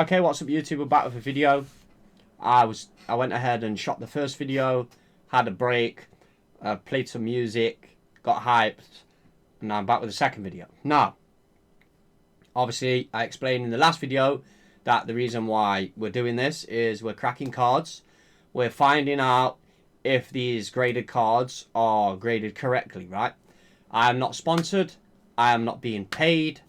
Okay, what's up YouTube? We're back with a video. I went ahead and shot the first video, had a break, played some music, got hyped, and now I'm back with the second video. Now, obviously, I explained in the last video that the reason why we're doing this is we're cracking cards. We're finding out if these graded cards are graded correctly, right? I am not sponsored. I am not being paid.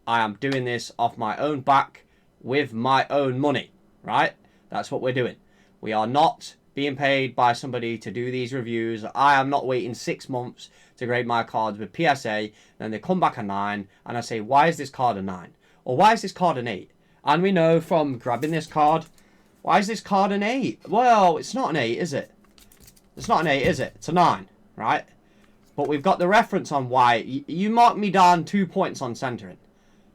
I am doing this off my own back with my own money, right? That's what we're doing. We are not being paid by somebody to do these reviews. I am not waiting 6 months to grade my cards with PSA. Then they come back a 9 and I say, why is this card a 9? Or why is this card an 8? And we know from grabbing this card, why is this card an 8? Well, it's not an 8, is it? It's not an 8, is it? It's a 9, right? But we've got the reference on why. You marked me down 2 points on centering.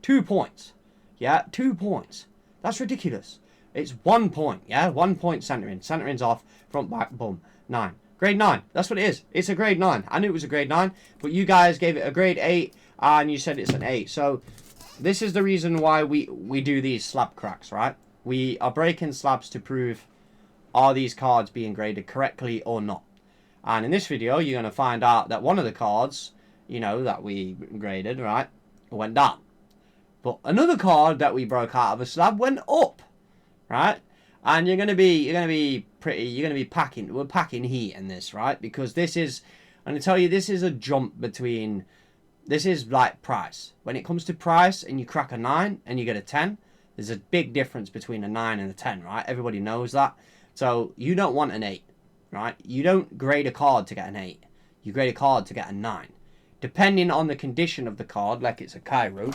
2 points. Yeah, 2 points. That's ridiculous. It's 1 point, yeah? 1 point centering. Centering's off, front, back, boom. 9. Grade 9. That's what it is. It's a grade 9. I knew it was a grade 9, but you guys gave it a grade 8, and you said it's an 8. So, this is the reason why we do these slab cracks, right? We are breaking slabs to prove, are these cards being graded correctly or not? And in this video, you're going to find out that one of the cards, you know, that we graded, right, went down. But another card that we broke out of a slab went up, right? And you're gonna be packing. We're packing heat in this, right? Because this is, I'm gonna tell you, this is a jump between. This is like price. When it comes to price, and you crack a 9 and you get a 10, there's a big difference between a 9 and a 10, right? Everybody knows that. So you don't want an 8, right? You don't grade a card to get an 8. You grade a card to get a 9, depending on the condition of the card. Like it's a Cairo.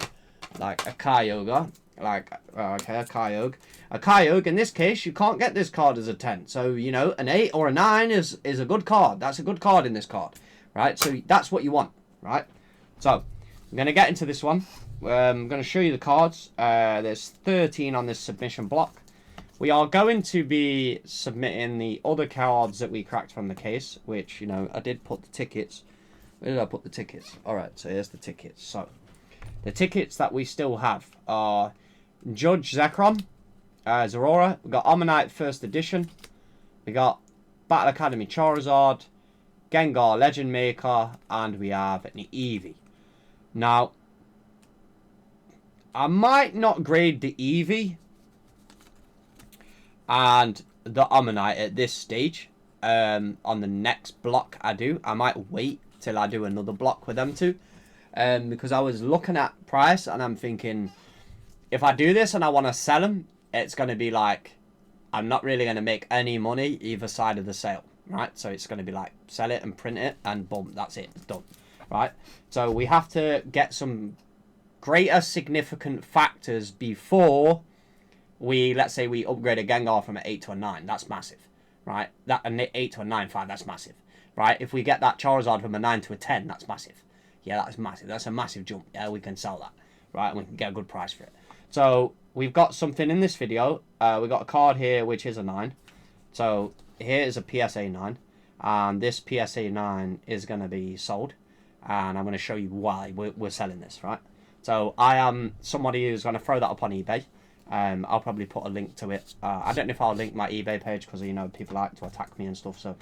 Like a Kyogre, like, okay, a Kyogre. A Kyogre, in this case, you can't get this card as a 10. So, you know, an 8 or a 9 is a good card. That's a good card in this card, right? So that's what you want, right? So, I'm going to get into this one. I'm going to show you the cards. There's 13 on this submission block. We are going to be submitting the other cards that we cracked from the case, which, you know, I did put the tickets. Where did I put the tickets? Alright, so here's the tickets. So, the tickets that we still have are JoeG Zekrom, Zorora. We got Ammonite First Edition. We got Battle Academy Charizard, Gengar Legend Maker, and we have an Eevee. Now, I might not grade the Eevee and the Ammonite at this stage. On the next block I do, I might wait till I do another block with them two. Because I was looking at price and I'm thinking, if I do this and I want to sell them, it's going to be like, I'm not really going to make any money either side of the sale, right? So it's going to be like, sell it and print it and boom, that's it, it's done, right? So we have to get some greater significant factors before we, let's say we upgrade a Gengar from an 8 to a 9. That's massive, right? That an 8 to a 9.5, that's massive, right? If we get that Charizard from a 9 to a 10, that's massive. Yeah, that's massive. That's a massive jump. Yeah, we can sell that, right? And we can get a good price for it. So, we've got something in this video. We got a card here, which is a 9. So, here is a PSA 9. And this PSA 9 is going to be sold. And I'm going to show you why we're selling this, right? So, I am somebody who's going to throw that up on eBay. I'll probably put a link to it. I don't know if I'll link my eBay page because, you know, people like to attack me and stuff. So,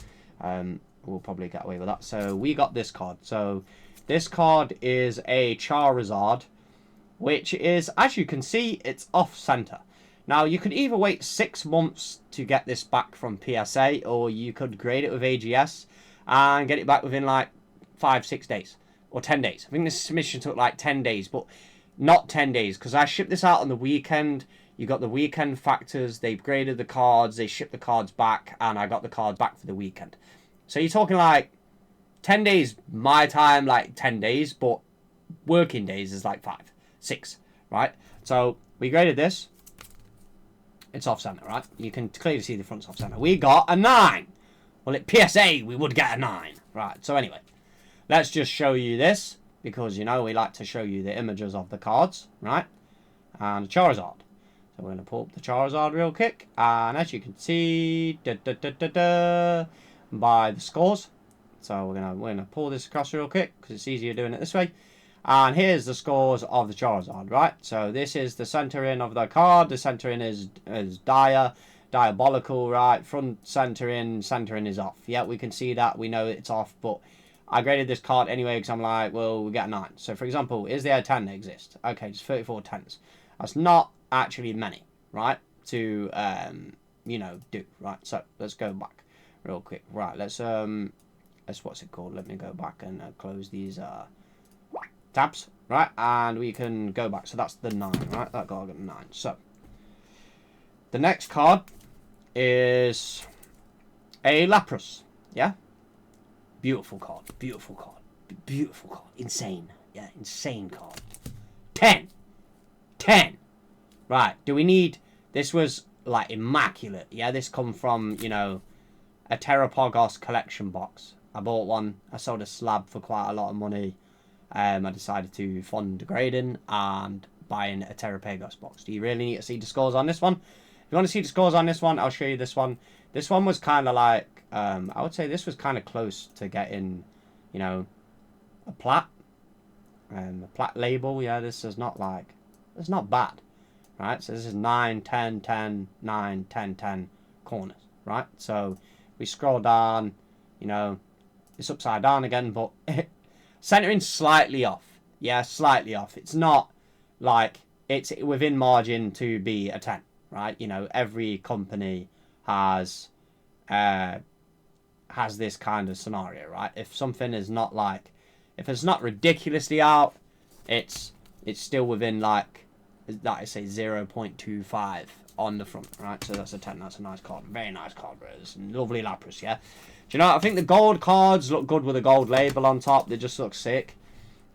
we'll probably get away with that. So, we got this card. So, this card is a Charizard, which is, as you can see, it's off-center. Now, you could either wait 6 months to get this back from PSA, or you could grade it with AGS and get it back within like 5-6 days, or 10 days. I think this submission took like 10 days, but not 10 days, because I shipped this out on the weekend. You got the weekend factors, they graded the cards, they shipped the cards back, and I got the cards back for the weekend. So you're talking like 10 days, my time, like 10 days, but working days is like 5, 6, right? So, we graded this. It's off-center, right? You can clearly see the front's off-center. We got a 9. Well, at PSA, we would get a 9. Right, so anyway. Let's just show you this, because, you know, we like to show you the images of the cards, right? And Charizard. So, we're going to pull up the Charizard real quick. And as you can see, by the scores. So we're gonna pull this across real quick because it's easier doing it this way. And here's the scores of the Charizard, right? So this is the centering of the card. The centering is diabolical, right? Front centering is off. Yeah, we can see that. We know it's off, but I graded this card anyway because I'm like, well, we get a 9. So, for example, is there a 10 that exists? Okay, it's 34 10s. That's not actually many, right? To, you know, do, right? So, let's go back real quick. Right, let's what's it called? Let me go back and close these, tabs, right? And we can go back. So that's the 9, right? That got a 9. So the next card is a Lapras. Yeah, beautiful card, beautiful card, beautiful card. Insane, yeah, insane card. 10. Right? Do we need? This was like immaculate. Yeah, this come from, you know, a Terrapagos collection box. I bought one. I sold a slab for quite a lot of money. I decided to fund grading and buying a Terrapagos box. Do you really need to see the scores on this one? If you want to see the scores on this one, I'll show you this one. This one was kind of like, I would say this was kind of close to getting, you know, a plat. A plat label. Yeah, this is not like, it's not bad. Right, so this is 9, 10, 10, 9, 10, 10 corners. Right, so we scroll down, you know, it's upside down again, but centering slightly off. Yeah, slightly off. It's not like it's within margin to be a 10, right? You know, every company has this kind of scenario, right? If something is not like, if it's not ridiculously out, it's still within like I say 0.25 on the front, right? So that's a 10. That's a nice card. Very nice card, bro. It's lovely Lapras, yeah? Do you know, I think the gold cards look good with a gold label on top. They just look sick.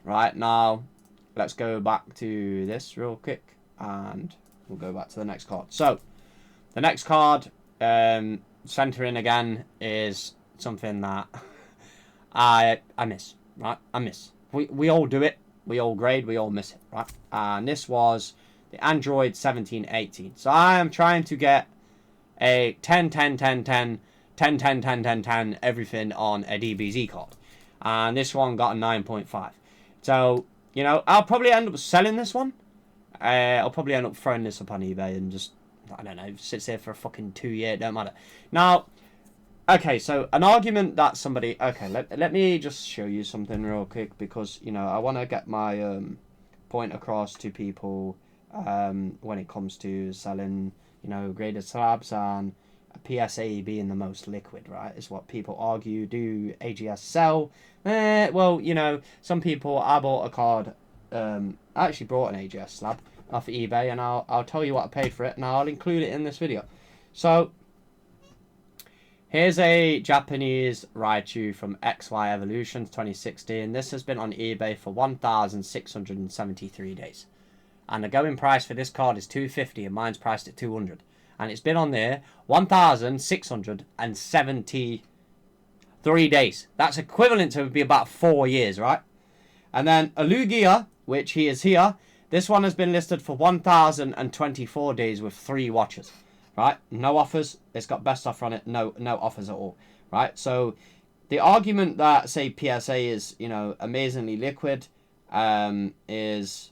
Right, now, let's go back to this real quick. And we'll go back to the next card. So, the next card, centering again, is something that I miss, right? I miss. We all do it. We all grade. We all miss it, right? And this was the Android 1718. So, I am trying to get a 10, 10, 10, 10, 10, 10, 10, 10, 10, everything on a DBZ card. And this one got a 9.5. So, you know, I'll probably end up selling this one. I'll probably end up throwing this up on eBay and just, I don't know, sits there for a fucking 2 year, it don't matter. Now, okay, so an argument that somebody, okay, let me just show you something real quick because, you know, I want to get my point across to people when it comes to selling, you know, graded slabs and PSA being the most liquid, right, is what people argue. Do AGS sell? Well, you know, some people, I bought a card, I actually bought an AGS slab off eBay, and I'll tell you what I paid for it, and I'll include it in this video. So, here's a Japanese Raichu from XY Evolutions 2016. This has been on eBay for 1,673 days. And the going price for this card is $250, and mine's priced at $200. And it's been on there 1,673 days. That's equivalent to be about 4 years, right? And then a Lugia, which he is here. This one has been listed for 1,024 days with 3 watches, right? No offers. It's got best offer on it. No offers at all, right? So the argument that, say, PSA is, you know, amazingly liquid is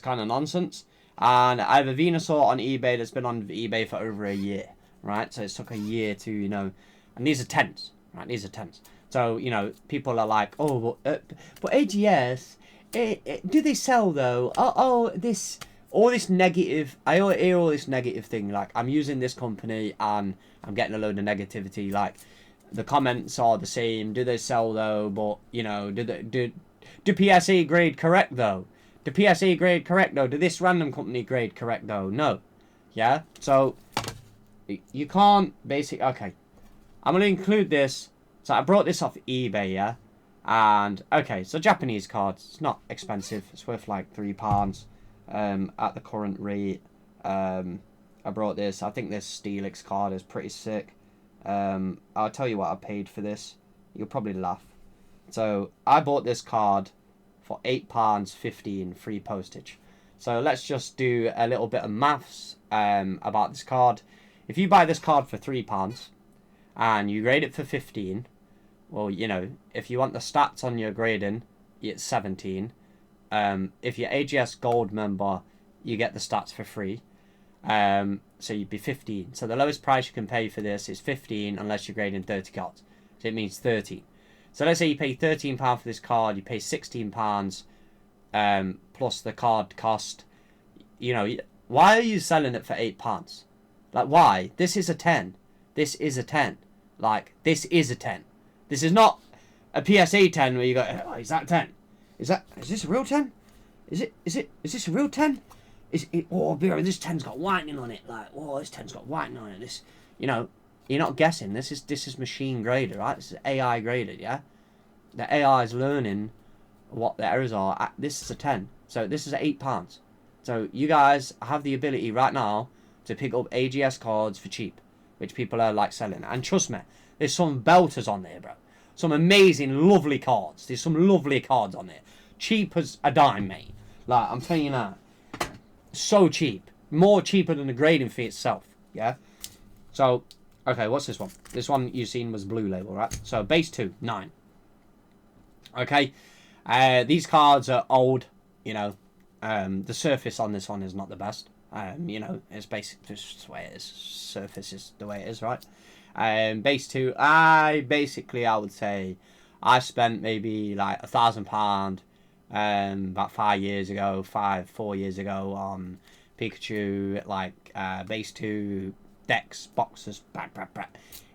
kind of nonsense. And I have a Venusaur on eBay that's been on eBay for over a year, right? So it took a year to, you know, and these are 10s, right? These are 10s. So, you know, people are like, oh, but AGS, do they sell though? All this negative, I hear all this negative thing, like, I'm using this company and I'm getting a load of negativity, like, the comments are the same, do they sell though? But, you know, do PSA grade correct though? Do PSA grade correct though? Do this random company grade correct though? No. Yeah? So, you can't basically... Okay. I'm going to include this. So, I brought this off eBay, yeah? And, okay, so Japanese cards. It's not expensive. It's worth like £3 at the current rate. I brought this. I think this Steelix card is pretty sick. I'll tell you what I paid for this. You'll probably laugh. So, I bought this card for £8.50 free postage. So let's just do a little bit of maths about this card. If you buy this card for £3 and you grade it for 15, well, you know, if you want the stats on your grading, it's 17. if you're AGS Gold member, you get the stats for free. So you'd be 15. So the lowest price you can pay for this is 15 unless you're grading 30 cards. So it means 13. So let's say you pay £13 for this card, you pay £16 plus the card cost. You know, why are you selling it for £8? Like, why? This is a 10. This is a 10. Like, this is a 10. This is not a PSA 10 where you go, oh, is that 10? Is this a real 10? Is this a real 10? Oh, this 10's got whitening on it. Like, oh, this 10's got whitening on it. This, you know, you're not guessing. This is machine graded, right? This is AI graded, yeah? The AI is learning what the errors are. This is a 10. So this is £8. So you guys have the ability right now to pick up AGS cards for cheap, which people are like selling. And trust me, there's some belters on there, bro. Some amazing, lovely cards. There's some lovely cards on there. Cheap as a dime, mate. Like, I'm telling you now. So cheap. More cheaper than the grading fee itself. Yeah? So, okay, what's this one? This one you've seen was blue label, right? So, base 2, 9. Okay? These cards are old, you know. The surface on this one is not the best. You know, it's basically just the way it is. Surface is the way it is, right? Base 2, I would say I spent maybe like £1,000 about 4 years ago on Pikachu, like base 2 decks, boxes,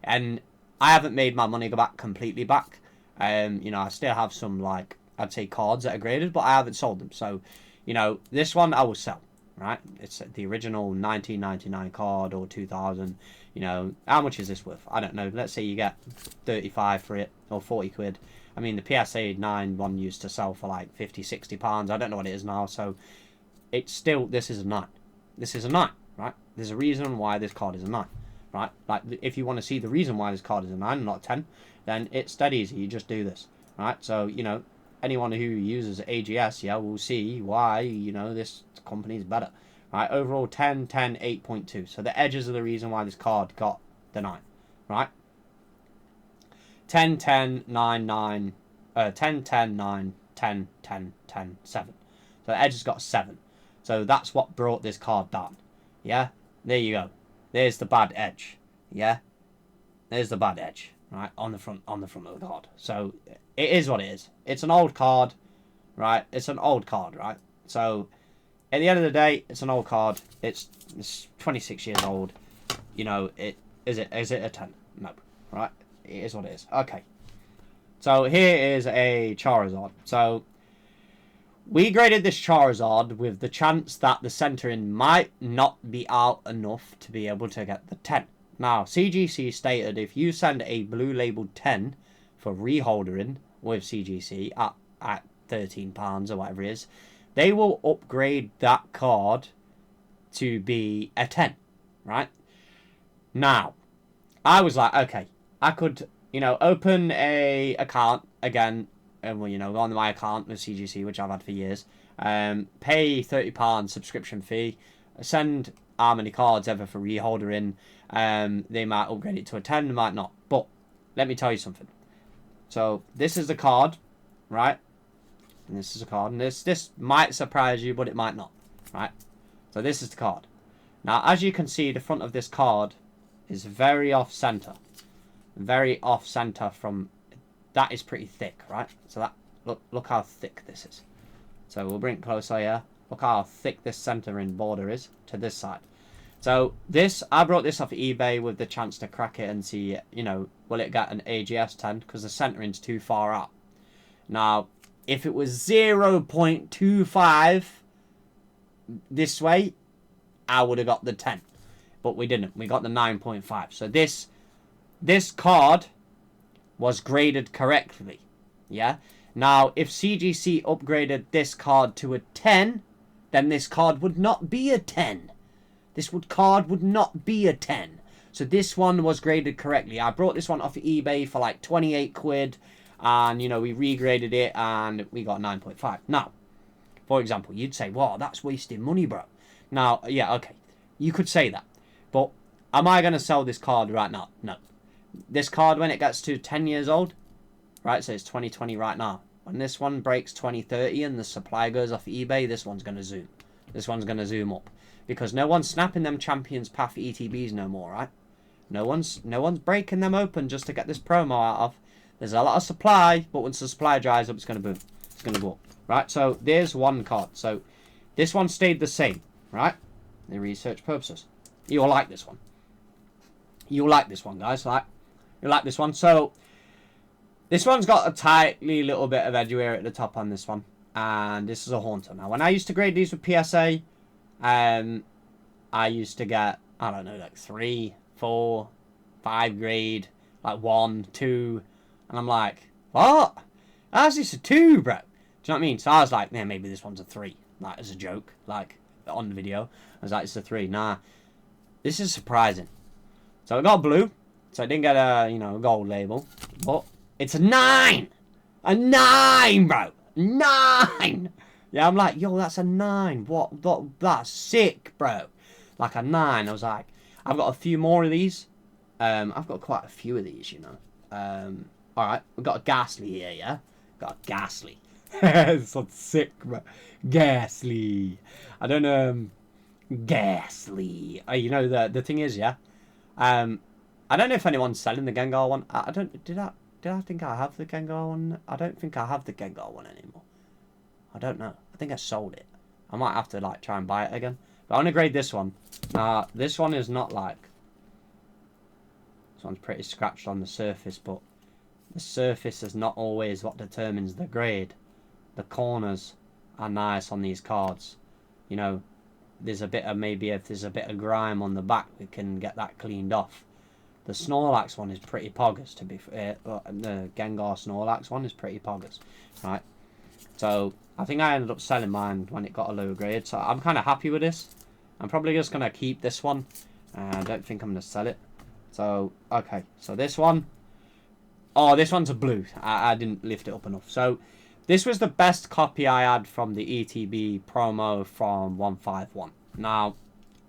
and I haven't made my money go back completely back. You know, I still have some, like, I'd say cards that are graded, but I haven't sold them. So, you know, this one I will sell, right? It's the original 1999 card or 2000. You know, how much is this worth? I don't know. Let's say you get 35 for it or 40 quid. I mean, the PSA 9 one used to sell for like 50, 60 pounds. I don't know what it is now. So it's still, this is a 9. This is a 9, right? There's a reason why this card is a 9, right? Like, if you want to see the reason why this card is a 9 and not a 10, then it's that easy. You just do this, right? So, you know, anyone who uses AGS, yeah, will see why, you know, this company is better, right? Overall, 10, 10, 8.2. So the edges are the reason why this card got the 9, right? 10, 10, 9, 9, 10, 10, 9, 10, 10, 10, 7. So the edge has got 7. So that's what brought this card down. Yeah? There you go. There's the bad edge. Yeah? There's the bad edge, right? On the front of the card. So it is what it is. It's an old card, right? It's an old card, right? So at the end of the day, it's an old card. It's 26 years old. You know, is it a 10? No. Right? It is what it is. Okay. So here is a Charizard. So we graded this Charizard with the chance that the centering might not be out enough to be able to get the 10. Now, CGC stated if you send a blue labeled 10 for reholdering with CGC at £13 or whatever it is, they will upgrade that card to be a 10, right? Now, I was like, okay, I could, you know, open a account again, and, well, you know, go on my account with CGC, which I've had for years, pay £30 subscription fee, send how many cards ever for reholdering. They might upgrade it to a 10, they might not. But let me tell you something. So this is the card, right? And this is a card, and this might surprise you, but it might not, right? So this is the card. Now, as you can see, the front of this card is very off center. Very off center from, that is pretty thick, right? So that, look how thick this is. So we'll bring it closer here. Look how thick this centering border is to this side. So this, I brought this off eBay with the chance to crack it and see, you know, will it get an AGS 10? Because the centering's too far out. Now, if it was 0.25 this way, I would have got the 10. But we didn't. We got the 9.5. So this card was graded correctly. Yeah? Now, if CGC upgraded this card to a 10, then this card would not be a 10. Card would not be a 10. So this one was graded correctly. I brought this one off eBay for like 28 quid. And, you know, we regraded it and we got 9.5. Now, for example, you'd say, wow, that's wasting money, bro. Now, yeah, okay. You could say that. But am I going to sell this card right now? No. This card, when it gets to 10 years old, right, so it's 2020 right now. When this one breaks 2030 and the supply goes off eBay, this one's going to zoom. This one's going to zoom up. Because no one's snapping them Champions Path ETBs no more, right? No one's breaking them open just to get this promo out of. There's a lot of supply, but once the supply dries up, it's going to boom. It's going to go up, right? So there's one card. So this one stayed the same, right? The research purposes. You'll like this one. You'll like this one, guys. You'll like this one. So this one's got a tightly little bit of edgeware at the top on this one. And this is a Haunter. Now, when I used to grade these with PSA, I used to get, I don't know, like 3, 4, 5 grade, like 1, 2. And I'm like, what? How's this a 2, bro? Do you know what I mean? So I was like, yeah, maybe this one's a 3. Like, as a joke. Like, on the video. I was like, it's a 3. Nah. This is surprising. So I got blue. So I didn't get a, you know, gold label. But it's a 9. A 9, bro. 9. Yeah, I'm like, yo, that's a 9. What? That's sick, bro. Like a 9. I was like, I've got a few more of these. I've got quite a few of these, you know. Alright, we've got a Ghastly here, yeah? Got a Ghastly. This one's sick, bro. Ghastly. I don't know. Ghastly. You know, the thing is, yeah? I don't know if anyone's selling the Gengar one. I don't... Did I think I have the Gengar one? I don't think I have the Gengar one anymore. I don't know. I think I sold it. I might have to, like, try and buy it again. But I want to grade this one. Now, this one is not, like... This one's pretty scratched on the surface, but... The surface is not always what determines the grade. The corners are nice on these cards. You know, there's a bit of, maybe if there's a bit of grime on the back, we can get that cleaned off. The Snorlax one is pretty poggers, to be fair. The Gengar Snorlax one is pretty poggers, right? So, I think I ended up selling mine when it got a low grade. So, I'm kind of happy with this. I'm probably just going to keep this one. I don't think I'm going to sell it. So, okay. So, this one. Oh, this one's a blue. I didn't lift it up enough. So, this was the best copy I had from the ETB promo from 151. Now,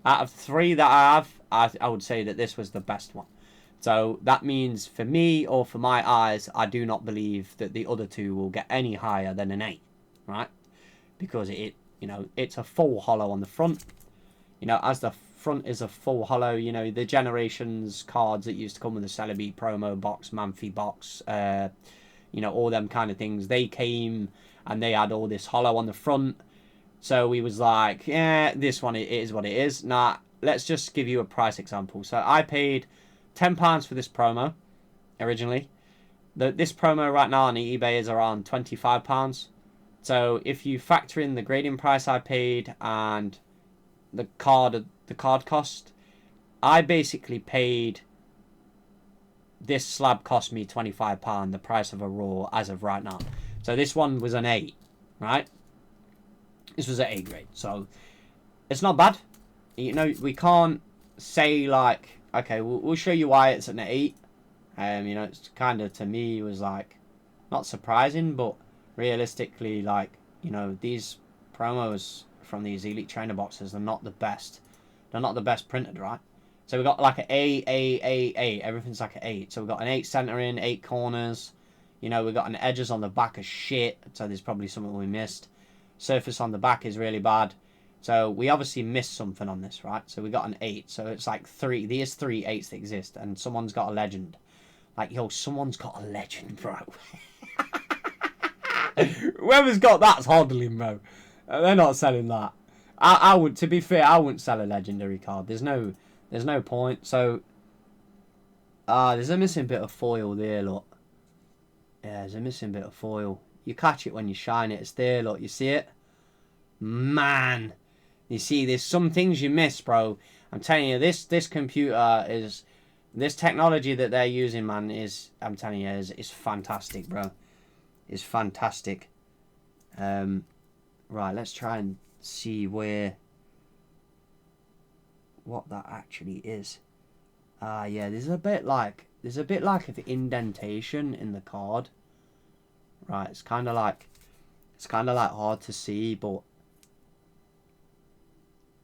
out of 3 that I have, I would say that this was the best one. So, that means for me, or for my eyes, I do not believe that the other 2 will get any higher than an 8. Right? Because you know, it's a full hollow on the front. You know, as the front is a full hollow, you know, the Generations cards that used to come with the Celebi promo box, Manphy box, you know, all them kind of things, they came and they had all this hollow on the front. So we was like, yeah, this one, it is what it is. Now, let's just give you a price example. So I paid £10 for this promo originally. This promo right now on eBay is around £25. So if you factor in the grading price I paid and the card cost, I basically paid, this slab cost me £25, the price of a raw as of right now. So this one was an 8, right? This was an A grade, so it's not bad. You know, we can't say like, okay, we'll show you why it's an 8. You know, it's kind of, to me, was like, not surprising, but realistically, like, you know, these promos from these Elite Trainer boxes are not the best. They're not the best printed, right? So we got like an A. Everything's like an 8. So we got an 8 centering, 8 corners. You know, we got an edges on the back of shit. So there's probably something we missed. Surface on the back is really bad. So we obviously missed something on this, right? So we got an 8. So it's like 3. There's 3 8s that exist. And someone's got a legend. Like, yo, someone's got a legend, bro. Whoever's got that's hodling, bro. They're not selling that. I would, to be fair, I wouldn't sell a legendary card. There's no point. So, there's a missing bit of foil there, look. Yeah, there's a missing bit of foil. You catch it when you shine it. It's there, look. You see it? Man. You see, there's some things you miss, bro. I'm telling you, this computer is... This technology that they're using, man, is... I'm telling you, is fantastic, bro. It's fantastic. Right, let's try and see what that actually is. Yeah, there's a bit like an indentation in the card. Right, it's kind of like hard to see, but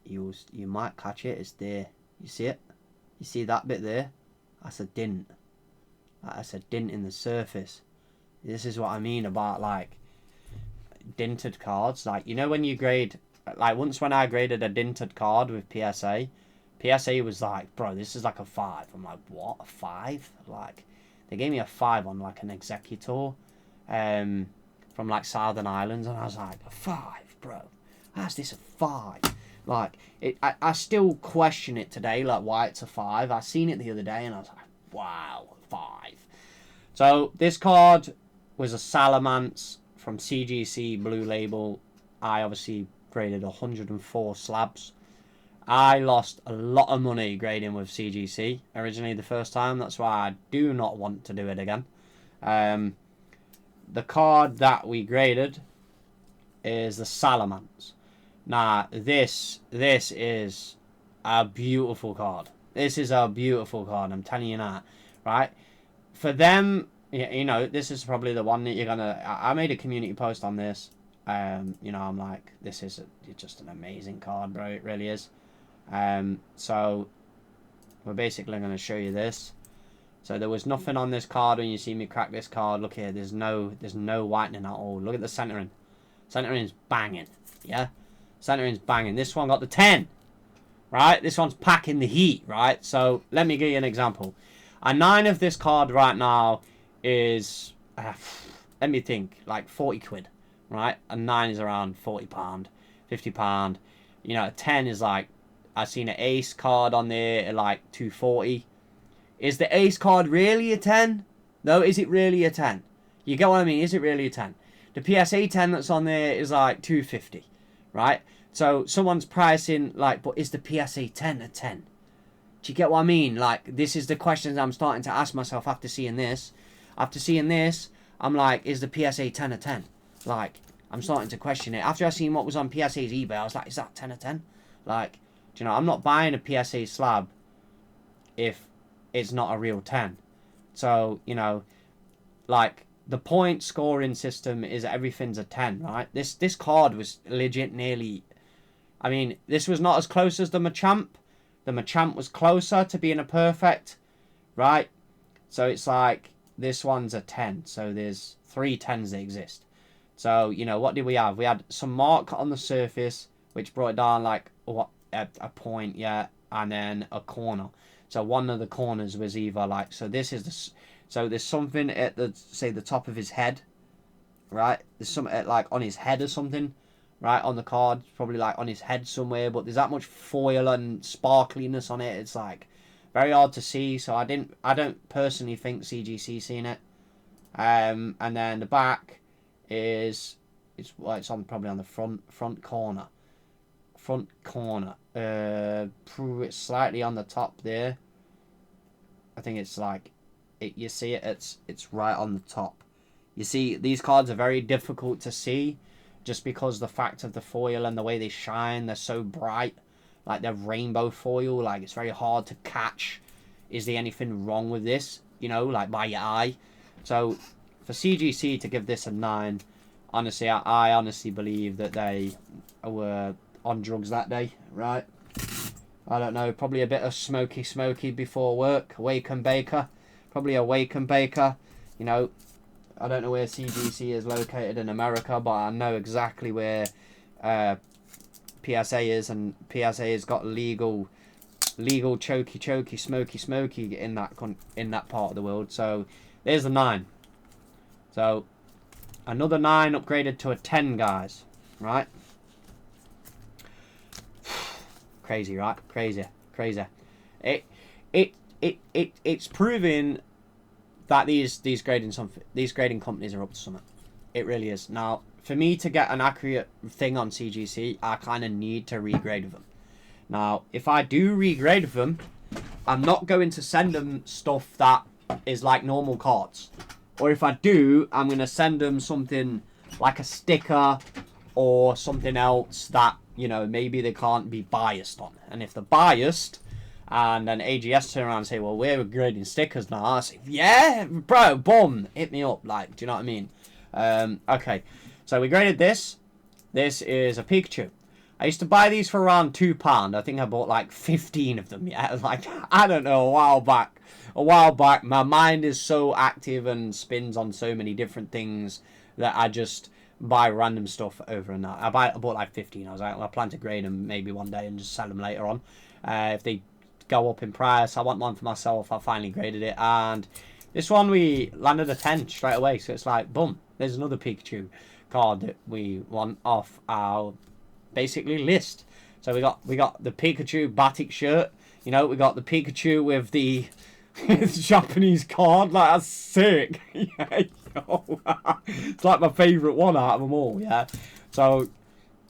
you might catch it. It's there. You see it? You see that bit there? That's a dint. That's a dint in the surface. This is what I mean about, like, dinted cards. Like, you know when you grade, like once when I graded a dinted card with PSA, PSA was like, bro, this is like a 5. I'm like, what, a 5? Like, they gave me a 5 on like an executor, from like Southern Islands, and I was like, a 5, bro? How's this a 5? Like, I still question it today, like why it's a 5. I seen it the other day and I was like, wow, 5. So this card was a Salamance from CGC Blue Label. I obviously graded 104 slabs. I lost a lot of money grading with CGC originally the first time. That's why I do not want to do it again. The card that we graded is the Salamance. Now, this is a beautiful card. This is a beautiful card, I'm telling you that. Right? For them, you know, this is probably the one that you're gonna... I made a community post on this. You know, I'm like, this is just an amazing card, bro. It really is. So we're basically going to show you this. So there was nothing on this card when you see me crack this card. Look here, there's no whitening at all. Look at the centering. Centering's banging. Yeah, centering's banging. This one got the 10. Right, this one's packing the heat. Right, so let me give you an example. A 9 of this card right now is let me think, like 40 quid. Right, a 9 is around £40, £50. You know, a 10 is like, I've seen an ace card on there at like 240. Is the ace card really a 10? No, is it really a 10? You get what I mean? Is it really a 10? The PSA 10 that's on there is like 250, right? So someone's pricing like, but is the PSA 10 a 10? Do you get what I mean? Like, this is the questions I'm starting to ask myself after seeing this. After seeing this, I'm like, is the PSA 10 a 10? Like, I'm starting to question it. After I seen what was on PSA's eBay, I was like, is that 10 a 10? Like, do you know, I'm not buying a PSA slab if it's not a real 10. So, you know, like, the point scoring system is everything's a 10, right? This card was legit nearly... I mean, this was not as close as the Machamp. The Machamp was closer to being a perfect, right? So it's like, this one's a 10. So there's 3 10s that exist. So, you know, what did we have? We had some mark on the surface, which brought it down like what a point, yeah, and then a corner. So one of the corners was either like, so this is the, so there's something at the, say, the top of his head, right? There's something at, like on his head or something, right, on the card, probably like on his head somewhere, but there's that much foil and sparkliness on it. It's like very hard to see. So I don't personally think CGC seen it. And then the back is, well, it's on probably on the front corner. It's slightly on the top there. I think it's like you see it, it's right on the top. You see, these cards are very difficult to see just because the fact of the foil and the way they shine, they're so bright, like they're rainbow foil. Like, it's very hard to catch, is there anything wrong with this, you know, like by your eye. So for CGC to give this a 9, honestly, I honestly believe that they were on drugs that day, right? I don't know, probably a bit of smoky before work, wake and baker, probably a wake and baker. You know, I don't know where CGC is located in America, but I know exactly where PSA is, and PSA has got legal choky smoky in that part of the world. So there's the 9. So another 9 upgraded to a 10, guys, right? Crazy, right? Crazy. It's proving that these grading companies are up to something. It really is. Now, for me to get an accurate thing on CGC, I kind of need to regrade with them. Now, if I do regrade with them, I'm not going to send them stuff that is like normal cards. Or if I do, I'm going to send them something like a sticker or something else that, you know, maybe they can't be biased on. And if they're biased, and then AGS turn around and say, well, we're grading stickers now, I say, yeah, bro, boom, hit me up. Like, do you know what I mean? Okay, so we graded this. This is a Pikachu. I used to buy these for around £2. I think I bought like 15 of them. Yeah, like, I don't know, a while back. My mind is so active and spins on so many different things that I just buy random stuff over and that. I bought like 15. I was like, well, I plan to grade them maybe one day and just sell them later on. If they go up in price, I want one for myself. I finally graded it, and this one we landed a 10 straight away. So it's like, boom, there's another Pikachu card that we want off our basically list. So we got the Pikachu batik shirt. You know, we got the Pikachu with the Japanese card. Like, that's sick. Yeah, it's like my favourite one out of them all. Yeah. So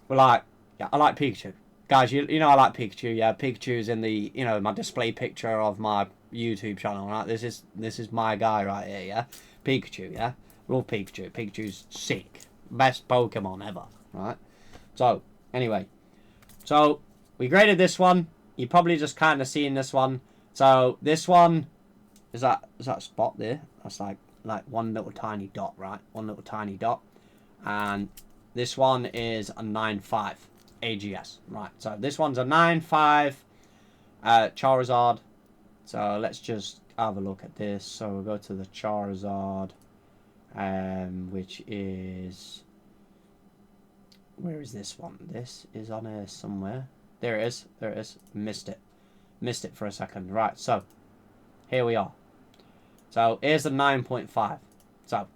we're like, yeah, I like Pikachu. Guys, you know I like Pikachu. Yeah, Pikachu's in the, you know, my display picture of my YouTube channel. Right, this is my guy right here. Yeah, Pikachu. Yeah, love Pikachu. Pikachu's sick, best Pokemon ever. Right. So anyway, so we graded this one. You're probably just kind of seeing this one. So this one is that spot there. That's like one little tiny dot, right? One little tiny dot, and this one is a 9.5. AGS, right? So this one's a 9.5 Charizard. So let's just have a look at this. So we'll go to the Charizard, which is, where is this one? This is on here somewhere. There it is. There it is. Missed it for a second. Right. So here we are. So here's the 9.5. So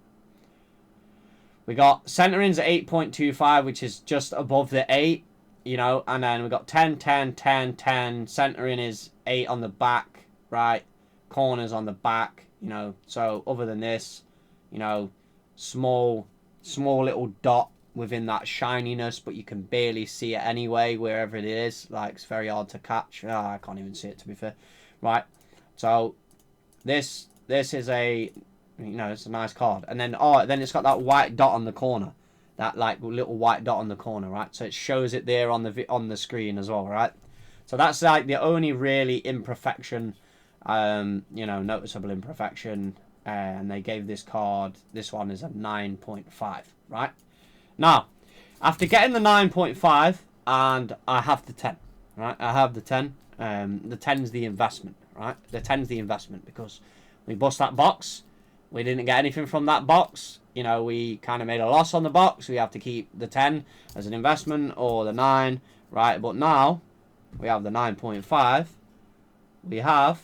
we got centering's at 8.25, which is just above the 8. You know, and then we got 10, 10, 10, 10. Centering is 8 on the back, right? Corners on the back, you know. So other than this, you know, small little dot within that shininess, but you can barely see it anyway, wherever it is. Like, it's very hard to catch. Oh, I can't even see it, to be fair. Right. So this is a, you know, it's a nice card. And then, then it's got that white dot on the corner. That like little white dot on the corner, right? So it shows it there on the screen as well, right? So that's like the only really imperfection, you know, noticeable imperfection. And they gave this card, this one is a 9.5, right? Now, after getting the 9.5, and I have the 10, right? I have the 10. The 10's the investment, right? The 10's the investment because we bust that box. We didn't get anything from that box. You know, we kind of made a loss on the box. We have to keep the 10 as an investment or the 9, right? But now we have the 9.5. We have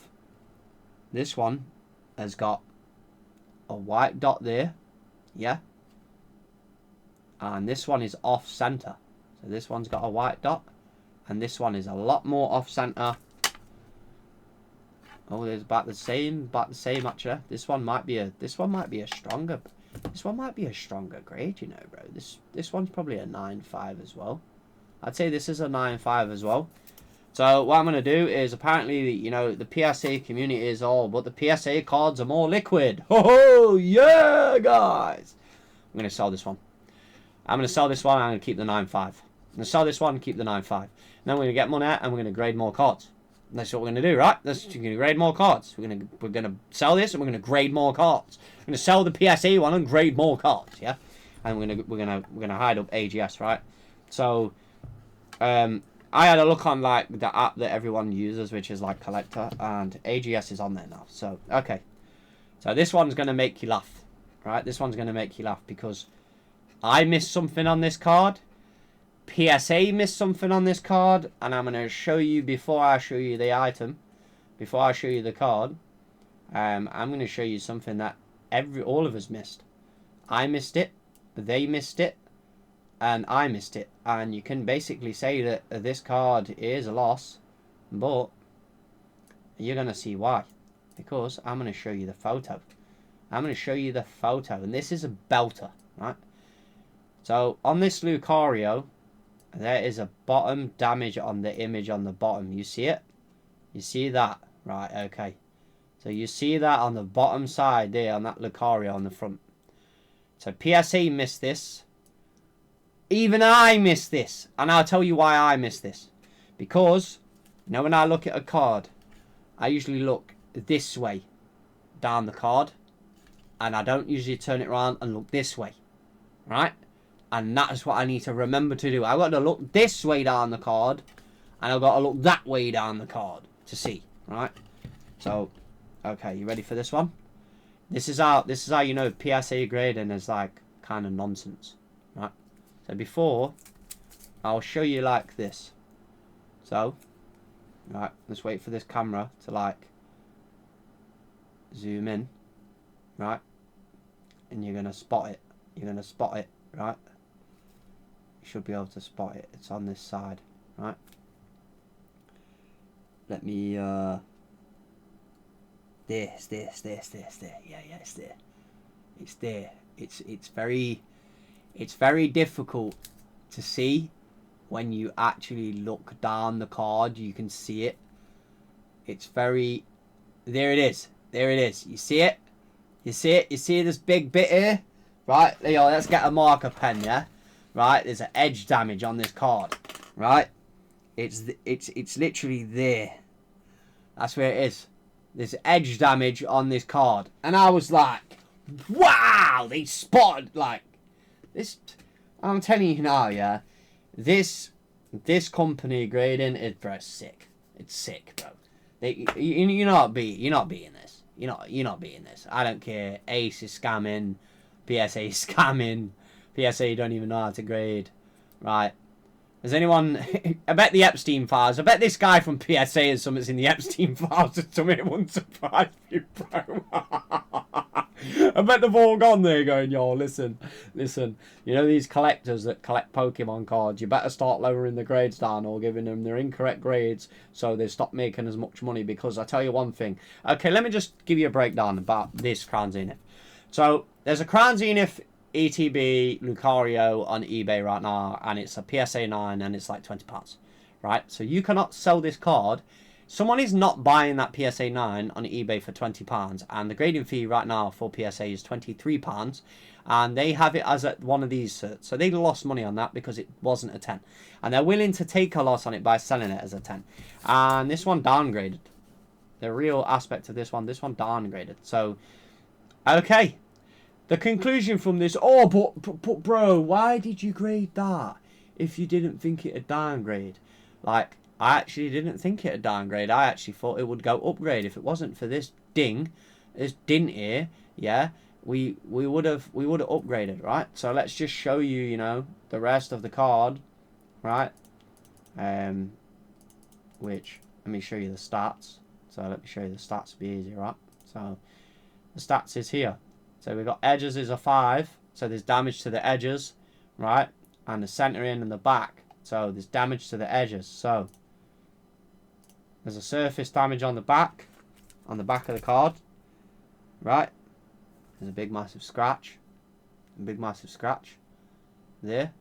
this one has got a white dot there. Yeah. And this one is off center. So this one's got a white dot. And this one is a lot more off center. Oh, there's about the same actually. This one might be a stronger grade, you know, bro. This one's probably a 9.5 as well. I'd say this is a 9.5 as well. So what I'm gonna do is, apparently, you know, the PSA community is all, but the PSA cards are more liquid. Oh yeah, guys. I'm gonna sell this one. I'm gonna sell this one. And I'm gonna keep the 9.5. I'm gonna sell this one and keep the 9.5. Then we're gonna get money out and we're gonna grade more cards. That's what we're going to do, right? We're going to grade more cards. We're going to sell this and we're going to grade more cards. We're going to sell the PSA one and grade more cards, yeah? And we're going to hide up AGS, right? So I had a look on like the app that everyone uses, which is like Collector, and AGS is on there now. So okay. So this one's going to make you laugh, right? This one's going to make you laugh because I missed something on this card. PSA missed something on this card, and I'm going to show you before I show you the item, before I show you the card. I'm going to show you something that all of us missed. I missed it, they missed it, and I missed it. And you can basically say that this card is a loss, but you're going to see why. Because I'm going to show you the photo. I'm going to show you the photo, and this is a belter, right? So on this Lucario, there is a bottom damage on the image on the bottom. You see it? You see that? Right, okay. So you see that on the bottom side there on that Lucario on the front. So PSA missed this. Even I missed this. And I'll tell you why I missed this. Because, you know, when I look at a card, I usually look this way down the card. And I don't usually turn it around and look this way. Right? And that is what I need to remember to do. I've got to look this way down the card. And I've got to look that way down the card to see. Right? So, okay, you ready for this one? This is how you know PSA grading is like kind of nonsense. right? So before, I'll show you like this. So, right, let's wait for this camera to like zoom in, right? And you're gonna spot it. You're gonna spot it, right? You should be able to spot it. It's on this side, right? Let me there. Yeah, it's there. It's there. It's very difficult to see when you actually look down the card. You can see it. It's very, there it is. There it is. You see it? You see it? You see this big bit here? Right, Leo, let's get a marker pen, yeah? Right, there's an edge damage on this card. Right? It's literally there. That's where it is. There's edge damage on this card. And I was like, wow, they spotted like this. I'm telling you now, yeah. This company grading is bro sick. It's sick, bro. You're not beating this. You're not beating this. I don't care. Ace is scamming, PSA is scamming. PSA don't even know how to grade. Right. Has anyone... I bet the Epstein files. I bet this guy from PSA has something's in the Epstein files that something wouldn't surprise you, bro. I bet they've all gone there going, yo, listen. You know these collectors that collect Pokemon cards, you better start lowering the grades down or giving them their incorrect grades so they stop making as much money, because I tell you one thing. Okay, let me just give you a breakdown about this Crown Zenith. So, there's a Crown Zenith ETB Lucario on eBay right now, and it's a PSA 9 and it's like £20, right? So you cannot sell this card. Someone is not buying that PSA 9 on eBay for £20, and the grading fee right now for PSA is £23, and they have it as one of these certs. So they lost money on that because it wasn't a 10, and they're willing to take a loss on it by selling it as a 10. And this one downgraded. The real aspect of this one downgraded. So, okay. The conclusion from this, but bro, why did you grade that if you didn't think it'd downgrade? Like, I actually didn't think it'd downgrade. I actually thought it would go upgrade. If it wasn't for this dint here, yeah, we would have upgraded, right? So let's just show you, you know, the rest of the card, right? Which, let me show you the stats. So let me show you the stats to be easy, right? So the stats is here. So we've got edges is a 5. So there's damage to the edges, right? And the centering and the back. So there's damage to the edges. So there's a surface damage on the back of the card, right? There's a big massive scratch. There.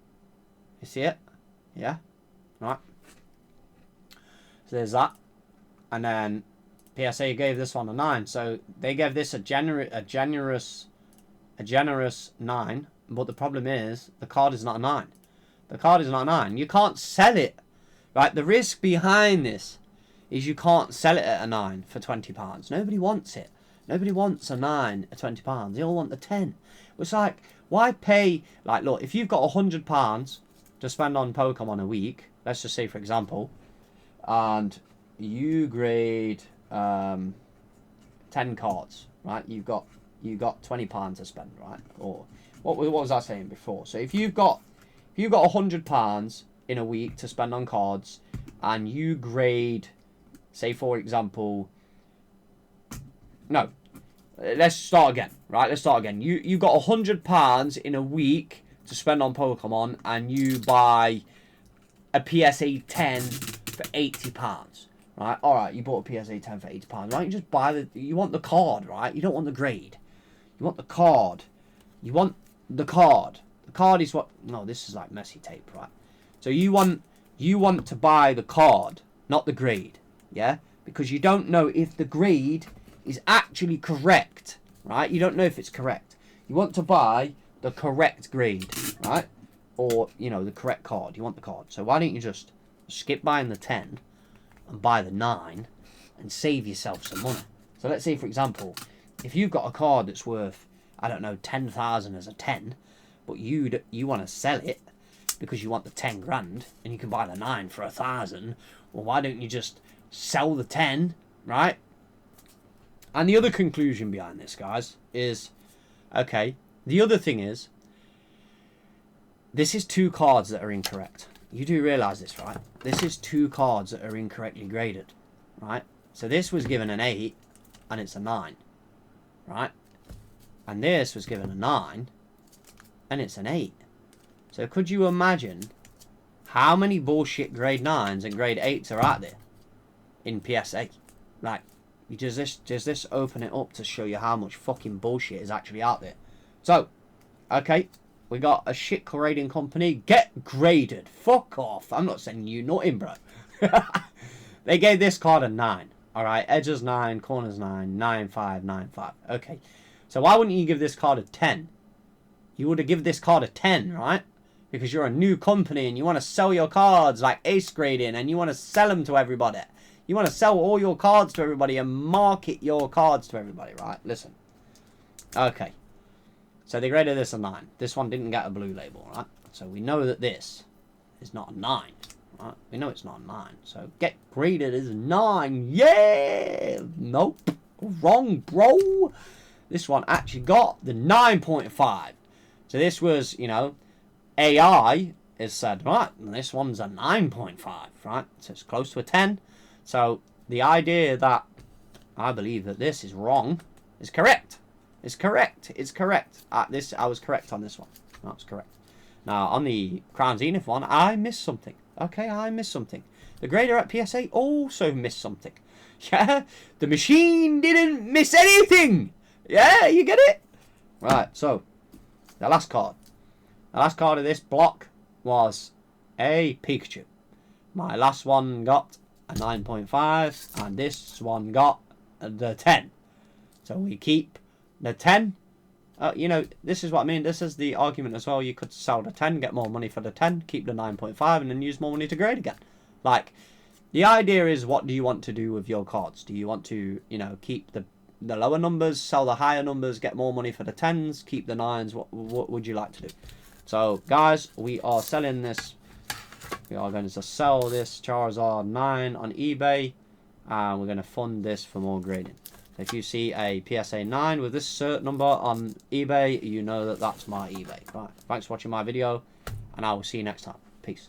You see it? Yeah? Right. So there's that. And then PSA gave this one a 9. So they gave this a generous 9, but the problem is the card is not a 9. The card is not a 9. You can't sell it, right? The risk behind this is you can't sell it at a 9 for £20. Nobody wants it. Nobody wants a 9 at £20. They all want the 10. It's like, why pay? Like, look, if you've got £100 to spend on Pokemon a week, let's just say for example, and you grade 10 cards, right? You got £20 to spend, right? Or what was I saying before? So if you've got £100 in a week to spend on cards, and you grade, say for example, no, let's start again, right? Let's start again. You got £100 in a week to spend on Pokemon, and you buy a PSA 10 for £80. Right, alright, you bought a PSA 10 for £80. Why don't you just buy you want the card, right? You don't want the grade. You want the card. You want the card. The card is what... No, this is like messy tape, right? So you want to buy the card, not the grade, yeah? Because you don't know if the grade is actually correct, right? You don't know if it's correct. You want to buy the correct grade, right? Or, you know, the correct card. You want the card. So why don't you just skip buying the 10... and buy the 9 and save yourself some money. So let's say, for example, if you've got a card that's worth, I don't know, 10,000 as a 10, but you want to sell it because you want the 10 grand and you can buy the 9 for 1,000, well, why don't you just sell the 10, right? And the other conclusion behind this, guys, is, okay, the other thing is, this is 2 cards that are incorrect. You do realise this, right? This is 2 cards that are incorrectly graded, right? So this was given an 8, and it's a 9, right? And this was given a 9, and it's an 8. So could you imagine how many bullshit grade 9s and grade 8s are out there in PSA? Like, does this open it up to show you how much fucking bullshit is actually out there? So, okay, we got a shit grading company. Get graded. Fuck off. I'm not sending you nothing, bro. They gave this card a 9. Alright, edges 9, corners 9, 9, 5, 9, 5. Okay, so why wouldn't you give this card a 10? You would have given this card a 10, right? Because you're a new company and you want to sell your cards like ace grading, and you want to sell them to everybody. You want to sell all your cards to everybody and market your cards to everybody, right? Listen. Okay. So they graded this a 9. This one didn't get a blue label, right? So we know that this is not a 9, right? We know it's not a 9. So get graded as a 9. Yeah! Nope. Wrong, bro. This one actually got the 9.5. So this was, you know, AI is said, right, and this one's a 9.5, right? So it's close to a 10. So the idea that I believe that this is wrong is correct. It's correct. It's correct. I was correct on this one. That was correct. Now, on the Crown Zenith one, I missed something. Okay, I missed something. The grader at PSA also missed something. Yeah, the machine didn't miss anything. Yeah, you get it? Right, so, the last card. The last card of this block was a Pikachu. My last one got a 9.5, and this one got the 10. So we keep the 10. You know, this is what I mean. This is the argument as well. You could sell the 10, get more money for the 10, keep the 9.5, and then use more money to grade again. Like, the idea is, what do you want to do with your cards? Do you want to, you know, keep the lower numbers, sell the higher numbers, get more money for the 10s, keep the 9s? What would you like to do? So, guys, we are selling this. We are going to sell this Charizard 9 on eBay, and we're going to fund this for more grading. So if you see a PSA 9 with this cert number on eBay, you know that that's my eBay. Right, thanks for watching my video, and I will see you next time. Peace.